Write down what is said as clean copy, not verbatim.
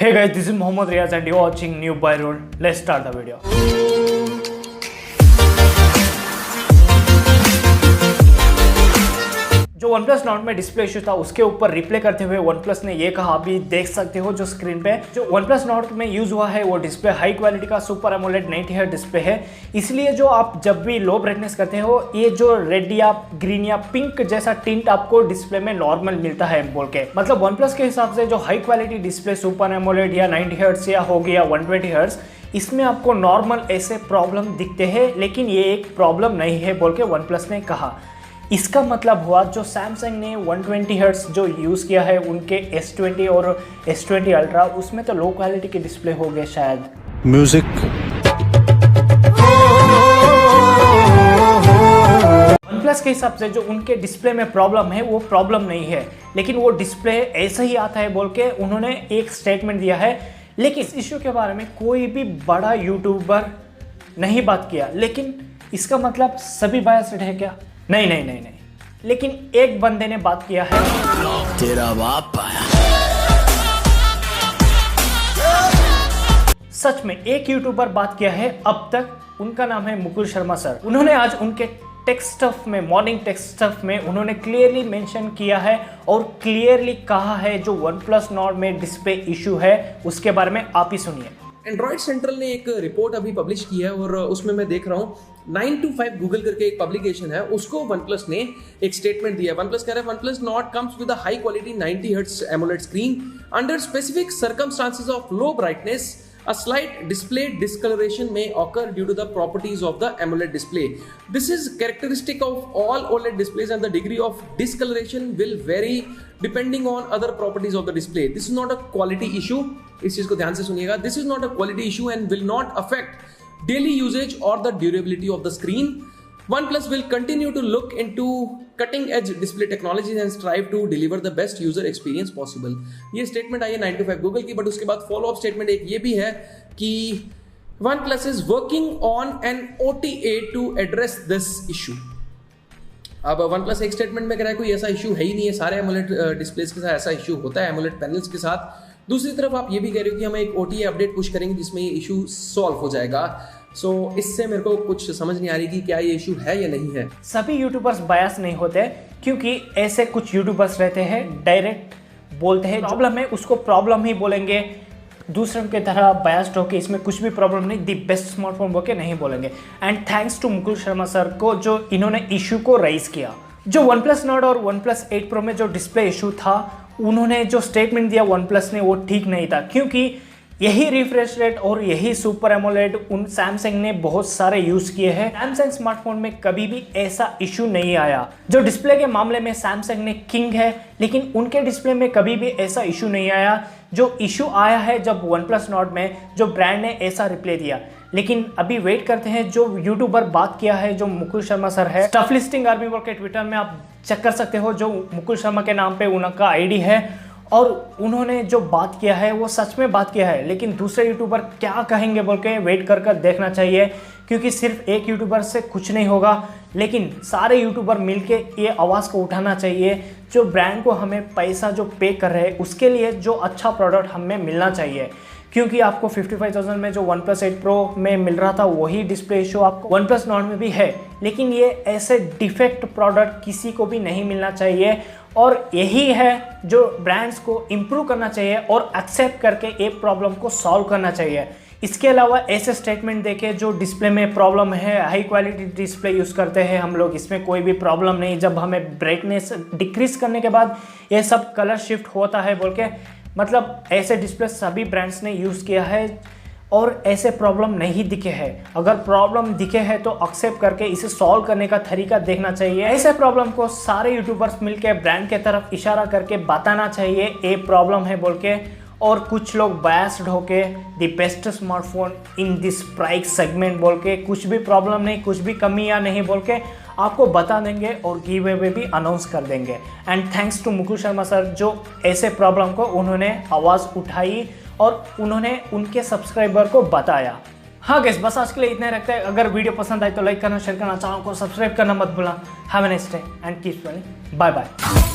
Hey guys, this is Mohammad Riaz and you're watching New Buy Roll. Let's start the video. जो OnePlus Nord में display issue था उसके ऊपर reply करते हुए OnePlus ने ये कहा, अभी देख सकते हो जो स्क्रीन पे जो OnePlus Nord में यूज हुआ है वो डिस्प्ले हाई क्वालिटी का सुपर एमोलेड 90Hz डिस्प्ले है। इसलिए जो आप जब भी लो ब्राइटनेस करते हो ये जो रेड या ग्रीन या पिंक जैसा टिंट आपको डिस्प्ले में नॉर्मल मिलता है बोल के, मतलब OnePlus के हिसाब से जो high quality display super AMOLED या 90Hz या हो गया 120Hz, इसमें आपको नॉर्मल ऐसे प्रॉब्लम दिखते हैं, लेकिन ये एक प्रॉब्लम नहीं है बोल के OnePlus ने कहा। इसका मतलब हुआ जो सैमसंग ने 120Hz जो यूज़ किया है उनके S20 और S20 अल्ट्रा, उसमें तो लो क्वालिटी के डिस्प्ले हो गए शायद। म्यूजिक OnePlus के हिसाब से जो उनके डिस्प्ले में प्रॉब्लम है वो प्रॉब्लम नहीं है, लेकिन वो डिस्प्ले ऐसा ही आता है बोल के उन्होंने एक स्टेटमेंट दिया है। लेकिन इस इशू के बारे में कोई भी बड़ा यूट्यूबर नहीं बात किया, लेकिन इसका मतलब सभी बायस्ड है क्या? नहीं, लेकिन एक बंदे ने बात किया है। तेरा बाप आया। सच में एक यूट्यूबर बात किया है अब तक, उनका नाम है मुकुल शर्मा सर। उन्होंने आज उनके टेक स्टफ में, मॉर्निंग टेक स्टफ में उन्होंने क्लियरली मेंशन किया है और क्लियरली कहा है जो OnePlus Nord में डिस्प्ले इशू है उसके बारे में आप ही सुनिए। एंड्रॉइड सेंट्रल ने एक रिपोर्ट अभी पब्लिश की है और उसमें मैं देख रहा हूँ 9to5 गूगल करके एक पब्लिकेशन है, उसको OnePlus ने एक स्टेटमेंट दिया है। OnePlus कह रहा है OnePlus Nord comes with a high quality 90Hz AMOLED screen under specific circumstances of low brightness. A slight display discoloration may occur due to the properties of the AMOLED display. This is characteristic of all OLED displays and the degree of discoloration will vary depending on other properties of the display. This is not a quality issue. इस चीज को ध्यान से सुनिएगा। This is not a quality issue and will not affect daily usage or the durability of the screen. OnePlus will continue to look into cutting-edge display technologies and strive to deliver the best user experience possible. ये statement आई है 9to5 Google की, but उसके बाद follow up statement एक ये भी है कि OnePlus is working on an OTA to address this issue. अब OnePlus एक स्टेटमेंट में कह रहा है कोई ऐसा इशू है ही नहीं है, सारे AMOLED डिस्प्लेस के साथ ऐसा इशू होता है AMOLED पैनल्स के साथ। दूसरी तरफ आप ये भी कह रहे हो कि हम एक OTA अपडेट पुश करेंगे जिसमें ये इशू सॉल्व हो जाएगा। इससे मेरे को कुछ समझ नहीं आ रही कि क्या ये इशू है या नहीं है। सभी यूट्यूबर्स बायस नहीं होते, क्योंकि ऐसे कुछ यूट्यूबर्स रहते हैं डायरेक्ट बोलते हैं प्रॉब्लम है उसको प्रॉब्लम ही बोलेंगे, दूसरों की तरह बायस्ड होकर इसमें कुछ भी प्रॉब्लम नहीं, दी बेस्ट स्मार्टफोन बोल के नहीं बोलेंगे। And thanks to Mukul Sharma sir को जो इन्होंने इशू को राइज किया। जो OnePlus Nord और OnePlus 8 Pro में जो डिस्प्ले इशू था, उन्होंने जो स्टेटमेंट दिया OnePlus ने वो ठीक नहीं था, क्योंकि यही रिफ्रेश रेट और यही सुपर एमोलेड उन सैमसंग ने बहुत सारे यूज किए हैं। सैमसंग स्मार्टफोन में कभी भी ऐसा इशू नहीं आया। जो डिस्प्ले के मामले में सैमसंग ने किंग है, लेकिन उनके डिस्प्ले में कभी भी ऐसा इशू नहीं आया। जो इशू आया है जब OnePlus Nord में जो ब्रांड ने ऐसा रिप्लाई दिया। लेकिन अभी वेट करते हैं जो यूट्यूबर बात किया है, जो मुकुल शर्मा सर है, स्टफ लिस्टिंग आर्मी बोल के ट्विटर में आप चेक कर सकते हो, जो मुकुल शर्मा के नाम पे उनका आईडी है, और उन्होंने जो बात किया है वो सच में बात किया है। लेकिन दूसरे यूट्यूबर क्या कहेंगे बोल के वेट कर देखना चाहिए, क्योंकि सिर्फ एक यूट्यूबर से कुछ नहीं होगा, लेकिन सारे यूट्यूबर मिलके ये आवाज़ को उठाना चाहिए। जो ब्रांड को हमें पैसा जो पे कर रहे हैं उसके लिए जो अच्छा प्रोडक्ट हमें मिलना चाहिए, क्योंकि आपको 55,000 में जो OnePlus 8 Pro में मिल रहा था वही डिस्प्ले इशू आपको OnePlus Nord में भी है। लेकिन ये ऐसे डिफेक्ट प्रोडक्ट किसी को भी नहीं मिलना चाहिए, और यही है जो ब्रांड्स को इम्प्रूव करना चाहिए और एक्सेप्ट करके एक प्रॉब्लम को सॉल्व करना चाहिए। इसके अलावा ऐसे स्टेटमेंट देके जो डिस्प्ले में प्रॉब्लम है, हाई क्वालिटी डिस्प्ले यूज़ करते हैं हम लोग, इसमें कोई भी प्रॉब्लम नहीं, जब हमें ब्राइटनेस डिक्रीज करने के बाद ये सब कलर शिफ्ट होता है बोल के, मतलब ऐसे डिस्प्ले सभी ब्रांड्स ने यूज़ किया है और ऐसे प्रॉब्लम नहीं दिखे हैं। अगर प्रॉब्लम दिखे हैं तो एक्सेप्ट करके इसे सॉल्व करने का तरीका देखना चाहिए। ऐसे प्रॉब्लम को सारे यूट्यूबर्स मिलकर ब्रांड के तरफ इशारा करके बताना चाहिए ये प्रॉब्लम है बोल के, और कुछ लोग बायस्ड होके the best smartphone in this price segment बोल के कुछ भी प्रॉब्लम नहीं, कुछ भी कमियां नहीं बोल के आपको बता देंगे और गिव अवे भी अनाउंस कर देंगे। And thanks to Mukul Sharma sir जो ऐसे प्रॉब्लम को उन्होंने आवाज़ उठाई और उन्होंने उनके सब्सक्राइबर को बताया। हाँ गाइस, बस आज के लिए इतना ही रखते हैं। अगर वीडियो पसंद आए तो लाइक करना, शेयर करना, चैनल को सब्सक्राइब करना मत भूलना। Have a nice day and keep smiling. Bye bye.